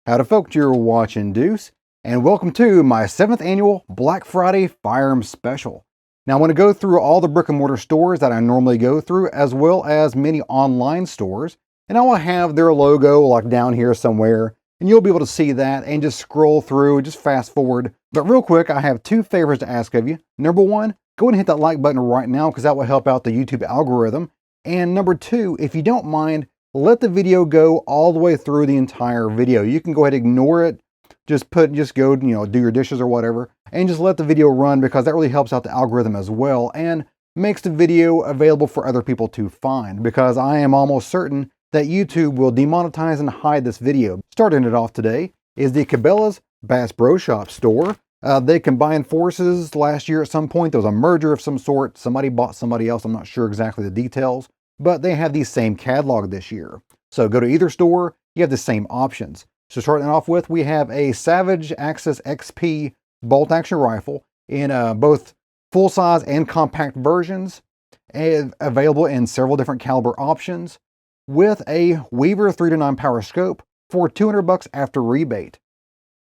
Howdy folks, you're watching Deuce, and welcome to my 7th annual Black Friday Firearms Special. Now I want to go through all the brick and mortar stores that I normally go through, as well as many online stores, and I will have their logo like down here somewhere, and you'll be able to see that and just scroll through, just fast forward. But real quick, I have two favors to ask of you. Number one, go ahead and hit that like button right now because that will help out the YouTube algorithm. And number two, if you don't mind, let the video go all the way through the entire video. You can go ahead and ignore it. Just go, do your dishes or whatever, and just let the video run because that really helps out the algorithm as well and makes the video available for other people to find, because I am almost certain that YouTube will demonetize and hide this video. Starting it off today is the Cabelas Bass Pro Shop store. They combined forces last year at some point. There was a merger of some sort. Somebody bought somebody else. I'm not sure exactly the details, but they have the same catalog this year. So go to either store, you have the same options. So starting off with, we have a Savage Axis XP bolt action rifle in both full size and compact versions, and available in several different caliber options, with a Weaver 3-9 power scope for $200 after rebate.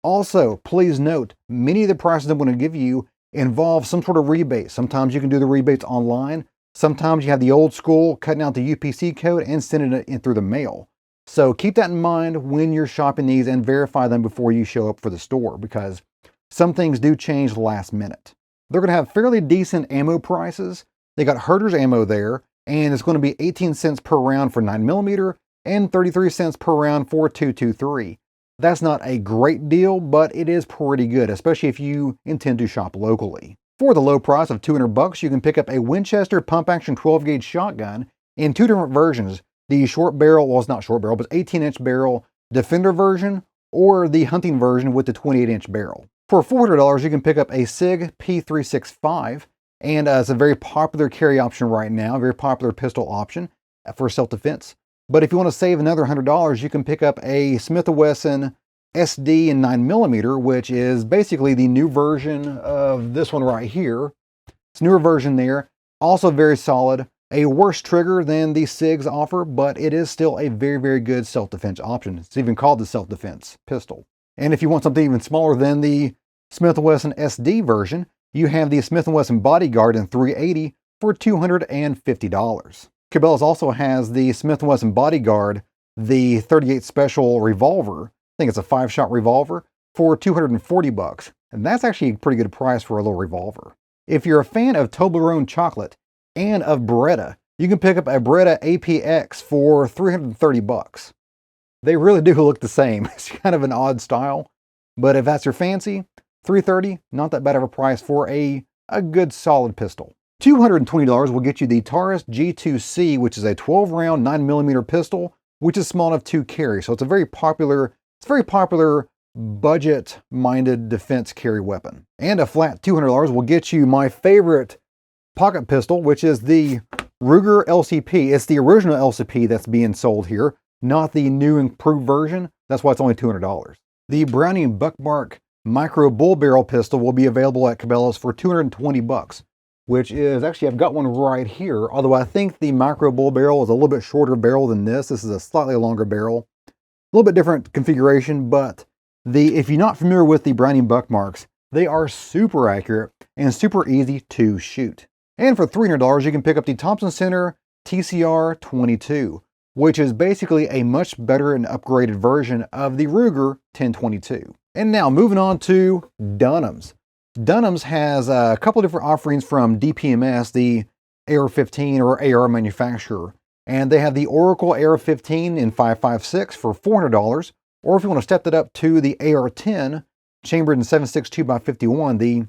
Also, please note, many of the prices I'm going to give you involve some sort of rebate. Sometimes you can do the rebates online. Sometimes you have the old school, cutting out the UPC code and sending it in through the mail. So keep that in mind when you're shopping these and verify them before you show up for the store, because some things do change last minute. They're going to have fairly decent ammo prices. They got Herder's ammo there, and it's going to be 18 cents per round for 9mm and 33 cents per round for .223. That's not a great deal, but it is pretty good, especially if you intend to shop locally. For the low price of $200, you can pick up a Winchester pump-action 12-gauge shotgun in two different versions. The short barrel, well, it's not short barrel, but 18-inch barrel Defender version, or the hunting version with the 28-inch barrel. For $400, you can pick up a SIG P365, and it's a very popular carry option right now, a very popular pistol option for self-defense. But if you want to save another $100, you can pick up a Smith & Wesson SD in 9mm, which is basically the new version of this one right here. It's a newer version there, also very solid. A worse trigger than the SIGs offer, but it is still a very, very good self-defense option. It's even called the self-defense pistol. And if you want something even smaller than the Smith & Wesson SD version, you have the Smith & Wesson Bodyguard in 380 for $250. Cabelas also has the Smith & Wesson Bodyguard, the 38 Special revolver. I think it's a 5-shot revolver for $240. And that's actually a pretty good price for a little revolver. If you're a fan of Toblerone chocolate and of Beretta, you can pick up a Beretta APX for $330. They really do look the same. It's kind of an odd style, but if that's your fancy, $330, not that bad of a price for a good solid pistol. $220 will get you the Taurus G2C, which is a 12-round 9mm pistol, which is small enough to carry. So it's a very popular budget-minded defense carry weapon. And a flat $200 will get you my favorite pocket pistol, which is the Ruger LCP. It's the original LCP that's being sold here, not the new improved version. That's why it's only $200. The Browning Buckmark Micro Bull Barrel pistol will be available at Cabelas for $220, which is, actually, I've got one right here, although I think the Micro Bull Barrel is a little bit shorter barrel than this. This is a slightly longer barrel. A little bit different configuration, but if you're not familiar with the Browning Buckmarks, they are super accurate and super easy to shoot. And for $300, you can pick up the Thompson Center TCR 22, which is basically a much better and upgraded version of the Ruger 1022. And now moving on to Dunhams. Dunhams has a couple different offerings from DPMS, the AR-15 or AR manufacturer. And they have the Oracle AR-15 in 5.56 for $400, or if you want to step that up to the AR-10, chambered in 7.62x51, the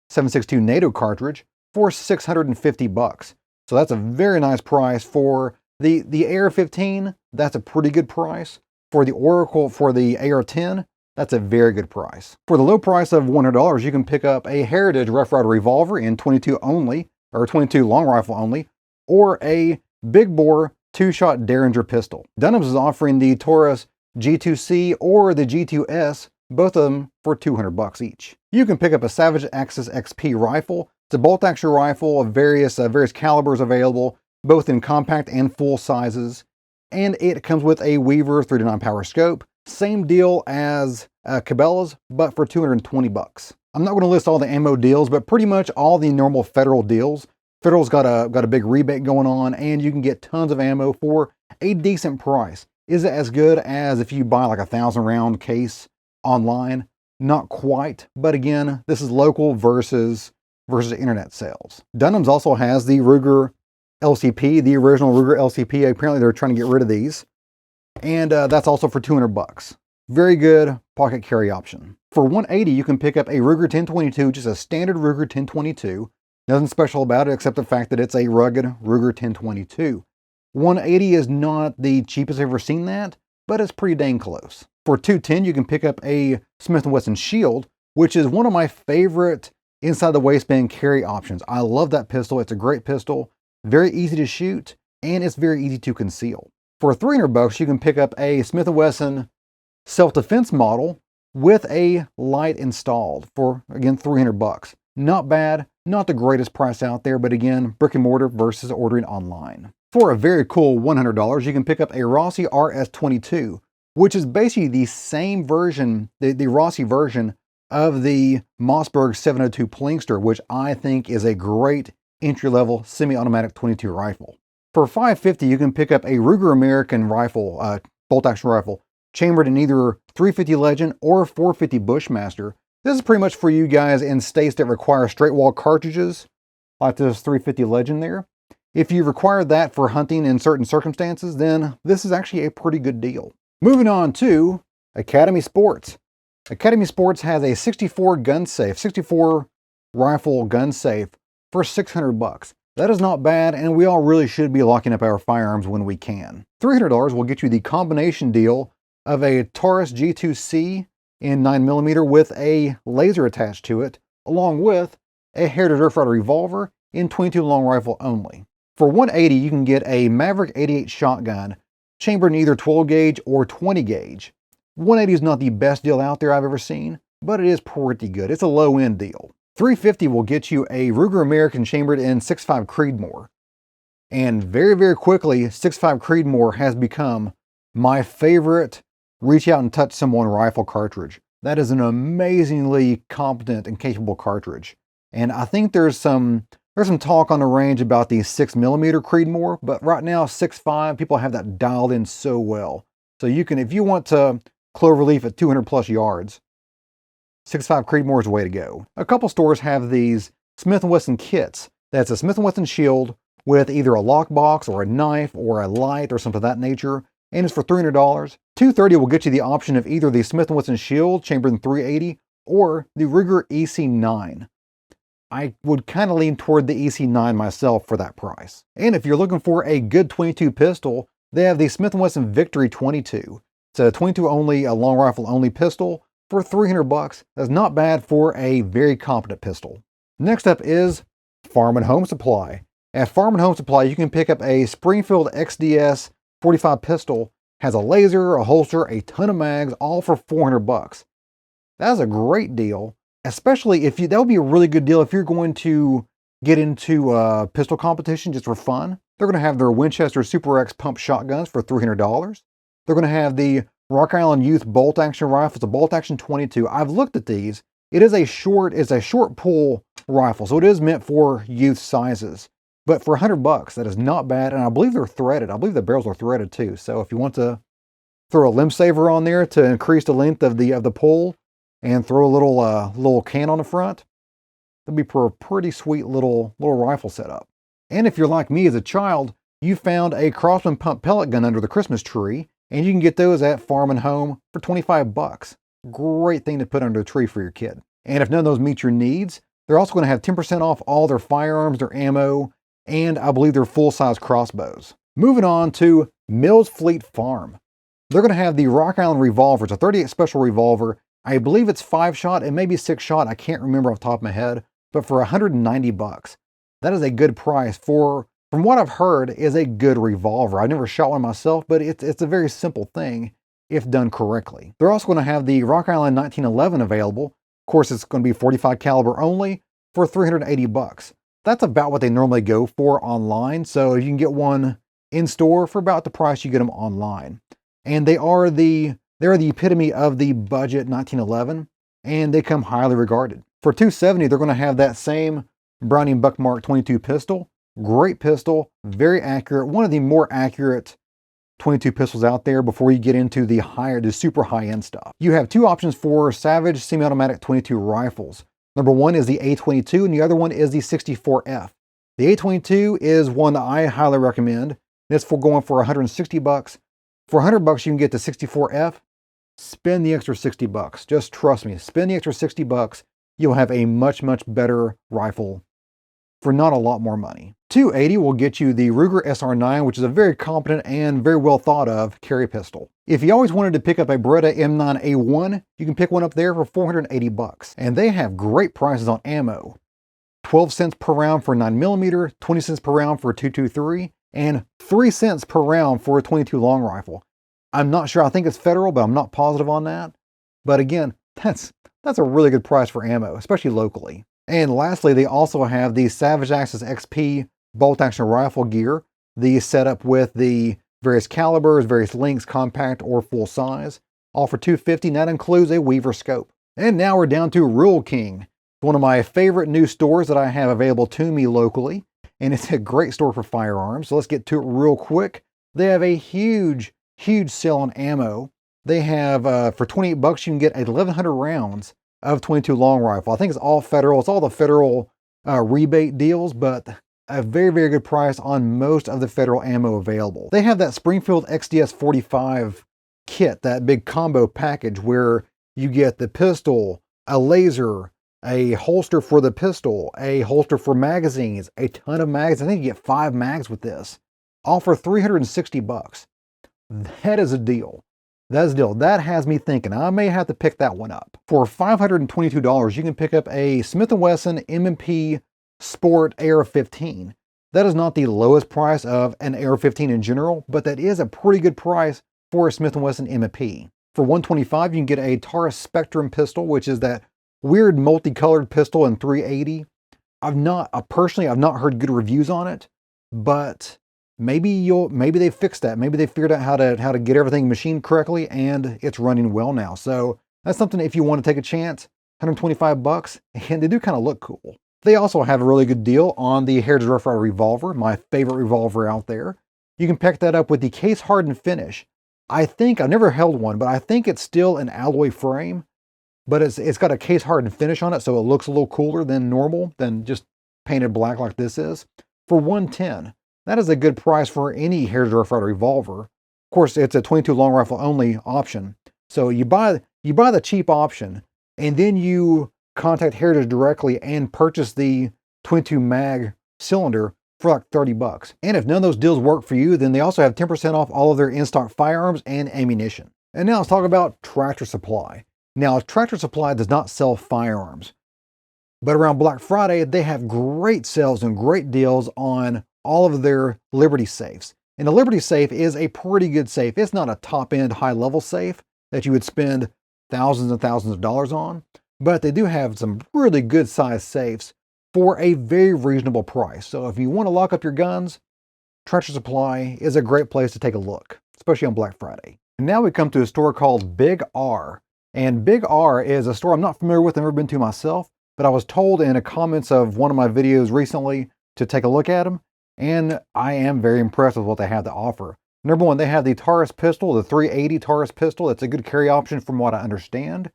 7.62 NATO cartridge, for $650. So that's a very nice price for the AR-15. That's a pretty good price. For the Oracle, for the AR-10, that's a very good price. For the low price of $100, you can pick up a Heritage Rough Rider revolver in 22 only, or 22 long rifle only, or a big bore 2-shot Derringer pistol. Dunhams is offering the Taurus G2C or the G2S, both of them for $200 each. You can pick up a Savage Axis XP rifle. It's a bolt-action rifle of various calibers available, both in compact and full sizes. And it comes with a Weaver 3-9 power scope, Same deal as Cabelas, but for 220 bucks. I'm not going to list all the ammo deals, but pretty much all the normal Federal deals. Federal's got a big rebate going on, and you can get tons of ammo for a decent price. Is it as good as if you buy like a 1,000-round case online? Not quite, but again, this is local versus internet sales. Dunhams also has the Ruger LCP, the original Ruger LCP. Apparently they're trying to get rid of these. And that's also for 200 bucks. Very good pocket carry option. For 180, you can pick up a Ruger 1022, just a standard Ruger 1022. Nothing special about it except the fact that it's a rugged Ruger 1022. 180 is not the cheapest I've ever seen that, but it's pretty dang close. For 210, you can pick up a Smith & Wesson Shield, which is one of my favorite inside the waistband carry options. I love that pistol. It's a great pistol, very easy to shoot, and it's very easy to conceal. For 300 bucks, you can pick up a Smith & Wesson self-defense model with a light installed for, again, 300 bucks. Not bad, not the greatest price out there, but again, brick and mortar versus ordering online. For a very cool $100, you can pick up a Rossi RS22, which is basically the same version, the Rossi version of the Mossberg 702 Plinkster, which I think is a great entry-level semi-automatic 22 rifle. For $550, you can pick up a Ruger American rifle, bolt-action rifle, chambered in either 350 Legend or 450 Bushmaster. This is pretty much for you guys in states that require straight wall cartridges, like this 350 Legend there. If you require that for hunting in certain circumstances, then this is actually a pretty good deal. Moving on to Academy Sports. Academy Sports has a 64 rifle gun safe for 600 bucks. That is not bad, and we all really should be locking up our firearms when we can. $300 will get you the combination deal of a Taurus G2C in 9mm with a laser attached to it, along with a Heritage Earth Rider revolver in 22 long rifle only. For $180, you can get a Maverick 88 shotgun, chambered in either 12 gauge or 20 gauge. $180 is not the best deal out there I've ever seen, but it is pretty good. It's a low-end deal. $350 will get you a Ruger American chambered in 6.5 Creedmoor. And very, very quickly, 6.5 Creedmoor has become my favorite reach out and touch someone rifle cartridge. That is an amazingly competent and capable cartridge. And I think there's some talk on the range about the 6mm Creedmoor, but right now 6.5, people have that dialed in so well. So you can, if you want to cloverleaf at 200 plus yards, 6.5 Creedmoor is the way to go. A couple stores have these Smith & Wesson kits. That's a Smith & Wesson Shield with either a lockbox or a knife or a light or something of that nature, and it's for $300. $230 will get you the option of either the Smith & Wesson Shield chambered in 380 or the Ruger EC9. I would kind of lean toward the EC9 myself for that price. And if you're looking for a good 22 pistol, they have the Smith & Wesson Victory 22. It's a 22 only, a long rifle only pistol for 300 bucks. That's not bad for a very competent pistol. Next up is Farm and Home Supply. At Farm and Home Supply, you can pick up a Springfield XDS 45 pistol, has a laser, a holster, a ton of mags, all for 400 bucks. That's a great deal, especially if that would be a really good deal if you're going to get into a pistol competition just for fun. They're going to have their Winchester Super X pump shotguns for $300. They're going to have the Rock Island Youth bolt action rifle. It's a bolt action 22. I've looked at these. It's a short pull rifle, so it is meant for youth sizes. But for 100 bucks, that is not bad, and I believe they're threaded. I believe the barrels are threaded too. So if you want to throw a limb saver on there to increase the length of the pull, and throw a little can on the front, that'd be for a pretty sweet little rifle setup. And if you're like me as a child, you found a Crosman pump pellet gun under the Christmas tree, and you can get those at Farm and Home for 25 bucks. Great thing to put under a tree for your kid. And if none of those meet your needs, they're also going to have 10% off all their firearms, their ammo, and I believe their full-size crossbows. Moving on to Mills Fleet Farm. They're going to have the Rock Island revolver. It's a 38 special revolver. I believe it's 5-shot and maybe 6-shot. I can't remember off the top of my head, but for 190 bucks. That is a good price for, from what I've heard, is a good revolver. I've never shot one myself, but it's a very simple thing if done correctly. They're also going to have the Rock Island 1911 available. Of course, it's going to be 45 caliber only for 380 bucks. That's about what they normally go for online, so you can get one in store for about the price you get them online. And they are the They're the epitome of the budget 1911, and they come highly regarded. For $270, they're going to have that same Browning Buckmark 22 pistol. Great pistol, very accurate, one of the more accurate 22 pistols out there before you get into the super high-end stuff. You have two options for Savage semi-automatic 22 rifles. Number one is the A22, and the other one is the 64F. The A22 is one that I highly recommend. It's for going for $160. For $100, you can get the 64F. Spend the extra $60. Just trust me, spend the extra $60. You'll have a much, much better rifle for not a lot more money. $280 will get you the Ruger SR9, which is a very competent and very well thought of carry pistol. If you always wanted to pick up a Beretta M9A1, you can pick one up there for $480. And they have great prices on ammo. 12 cents per round for 9mm, 20 cents per round for a .223, and 3 cents per round for a .22 long rifle. I'm not sure, I think it's federal, but I'm not positive on that. But again, that's a really good price for ammo, especially locally. And lastly, they also have the Savage Axis XP bolt action rifle gear, the setup with the various calibers, various lengths, compact or full size, all for $250, and that includes a Weaver scope. And now we're down to Rural King, one of my favorite new stores that I have available to me locally, and it's a great store for firearms. So let's get to it real quick. They have a huge sale on ammo. They have, for $28, you can get 1,100 rounds of .22 long rifle. I think it's all federal. It's all the federal rebate deals, but a very, very good price on most of the federal ammo available. They have that Springfield XDS 45 kit, that big combo package where you get the pistol, a laser, a holster for the pistol, a holster for magazines, a ton of magazines. I think you get 5 mags with this, all for $360. That is a deal. That's a deal. That has me thinking I may have to pick that one up. For $522, you can pick up a Smith & Wesson M&P Sport AR-15. That is not the lowest price of an AR-15 in general, but that is a pretty good price for a Smith & Wesson M&P. For $125, you can get a Taurus Spectrum pistol, which is that weird multicolored pistol in .380. Personally, I've not heard good reviews on it, but maybe they fixed that. Maybe they figured out how to get everything machined correctly, and it's running well now. So that's something if you want to take a chance. $125, and they do kind of look cool. They also have a really good deal on the Heritage Rough Rider revolver, my favorite revolver out there. You can pick that up with the case hardened finish. I've never held one, but I think it's still an alloy frame, but it's got a case hardened finish on it, so it looks a little cooler than normal, than just painted black like this is. For $110. That is a good price for any Heritage Rough Rider revolver. Of course, it's a .22 long rifle only option. So you buy the cheap option, and then you contact Heritage directly and purchase the .22 mag cylinder for like $30. And if none of those deals work for you, then they also have 10% off all of their in-stock firearms and ammunition. And now let's talk about Tractor Supply. Now, Tractor Supply does not sell firearms, but around Black Friday, they have great sales and great deals on all of their Liberty safes. And the Liberty safe is a pretty good safe. It's not a top-end, high-level safe that you would spend thousands and thousands of dollars on, but they do have some really good-sized safes for a very reasonable price. So if you want to lock up your guns, Tractor Supply is a great place to take a look, especially on Black Friday. And now we come to a store called Big R. And Big R is a store I'm not familiar with, I've never been to myself, but I was told in the comments of one of my videos recently to take a look at them, and I am very impressed with what they have to offer. Number one, they have the Taurus pistol, the .380 Taurus pistol. It's a good carry option from what I understand,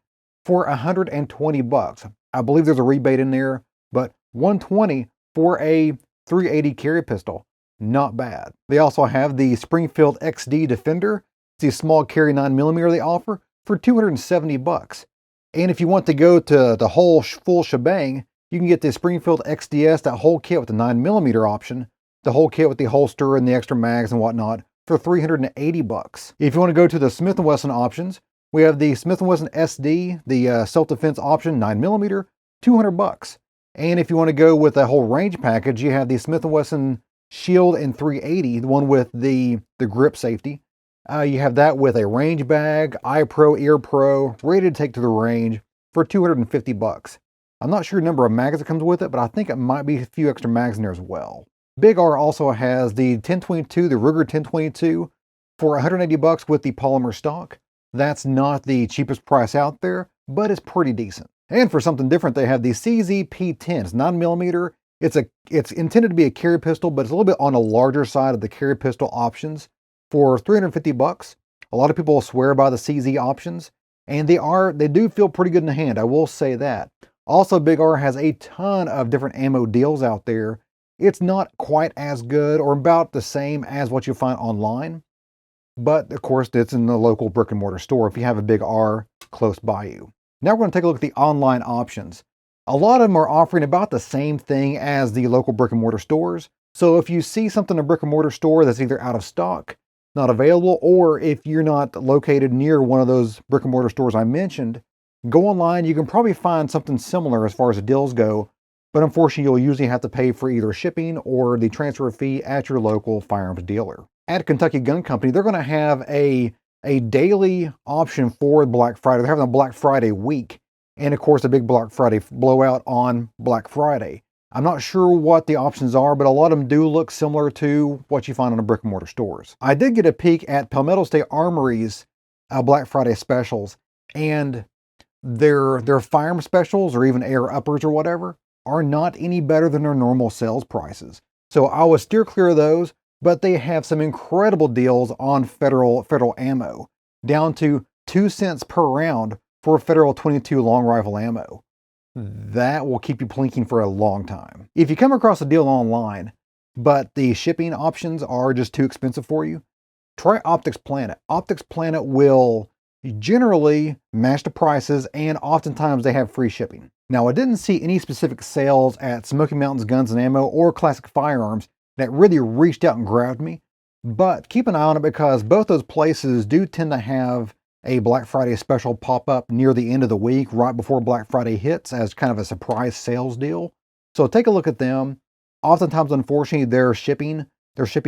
for $120. I believe there's a rebate in there, but $120 for a .380 carry pistol, not bad. They also have the Springfield XD Defender. It's a small carry 9mm they offer for $270. And if you want to go to the whole full shebang, you can get the Springfield XDS, that whole kit with the 9mm option, the whole kit with the holster and the extra mags and whatnot, for $380. If you want to go to the Smith & Wesson options, we have the Smith & Wesson SD, the self-defense option, 9mm, $200. And if you want to go with the whole range package, you have the Smith & Wesson Shield and .380, the one with the grip safety. You have that with a range bag, eye pro, ear pro, ready to take to the range for $250. I'm not sure the number of mags that comes with it, but I think it might be a few extra mags in there as well. Big R also has the 1022, the Ruger 1022, for $180 with the polymer stock. That's not the cheapest price out there, but it's pretty decent. And for something different, they have the CZP-10. It's 9mm. It's intended to be a carry pistol, but it's a little bit on the larger side of the carry pistol options for $350. A lot of people swear by the CZ options, and they do feel pretty good in the hand. I will say that. Also, Big R has a ton of different ammo deals out there. It's not quite as good or about the same as what you'll find online, but of course, it's in the local brick and mortar store if you have a Big R close by you. Now we're going to take a look at the online options. A lot of them are offering about the same thing as the local brick and mortar stores. So if you see something in a brick and mortar store that's either out of stock, not available, or if you're not located near one of those brick and mortar stores I mentioned, go online. You can probably find something similar as far as the deals go, but unfortunately you'll usually have to pay for either shipping or the transfer fee at your local firearms dealer. At Kentucky Gun Company, they're going to have a daily option for Black Friday. They're having a Black Friday week, and of course a big Black Friday blowout on Black Friday. I'm not sure what the options are, but a lot of them do look similar to what you find in the brick and mortar stores. I did get a peek at Palmetto State Armory's Black Friday specials, and their firearm specials or even AR uppers or whatever are not any better than their normal sales prices. So I would steer clear of those, but they have some incredible deals on federal ammo, down to 2 cents per round for federal .22 long rifle ammo. That will keep you plinking for a long time. If you come across a deal online, but the shipping options are just too expensive for you, try Optics Planet. Optics Planet will generally match the prices, and oftentimes they have free shipping. Now, I didn't see any specific sales at Smoky Mountains Guns and Ammo or Classic Firearms that really reached out and grabbed me, but keep an eye on it because both those places do tend to have a Black Friday special pop up near the end of the week, right before Black Friday hits, as kind of a surprise sales deal. So take a look at them. Oftentimes, unfortunately, their shipping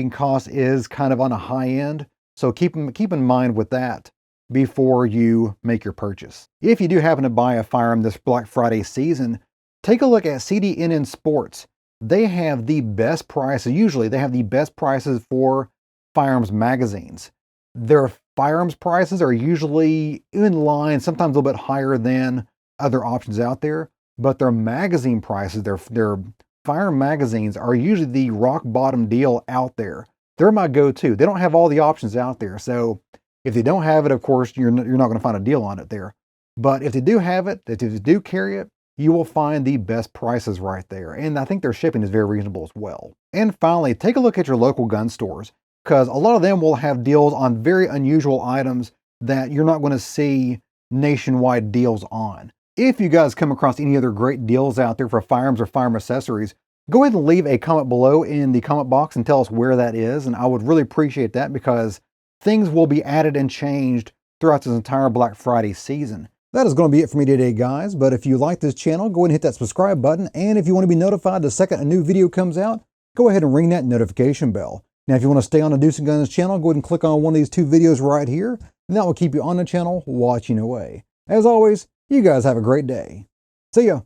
cost is kind of on a high end. So keep in mind with that before you make your purchase. If you do happen to buy a firearm this Black Friday season, take a look at CDNN Sports. They have the best prices. Usually they have the best prices for firearms magazines. Their firearms prices are usually in line, sometimes a little bit higher than other options out there, but their magazine prices, their firearm magazines are usually the rock bottom deal out there. They're my go-to. They don't have all the options out there. So if they don't have it, of course, you're not going to find a deal on it there. But if they do have it, if they do carry it, you will find the best prices right there. And I think their shipping is very reasonable as well. And finally, take a look at your local gun stores, because a lot of them will have deals on very unusual items that you're not going to see nationwide deals on. If you guys come across any other great deals out there for firearms or firearm accessories, go ahead and leave a comment below in the comment box and tell us where that is. And I would really appreciate that because things will be added and changed throughout this entire Black Friday season. That is going to be it for me today, guys. But if you like this channel, go ahead and hit that subscribe button. And if you want to be notified the second a new video comes out, go ahead and ring that notification bell. Now, if you want to stay on the Deuce and Guns channel, go ahead and click on one of these 2 videos right here, and that will keep you on the channel watching away. As always, you guys have a great day. See ya.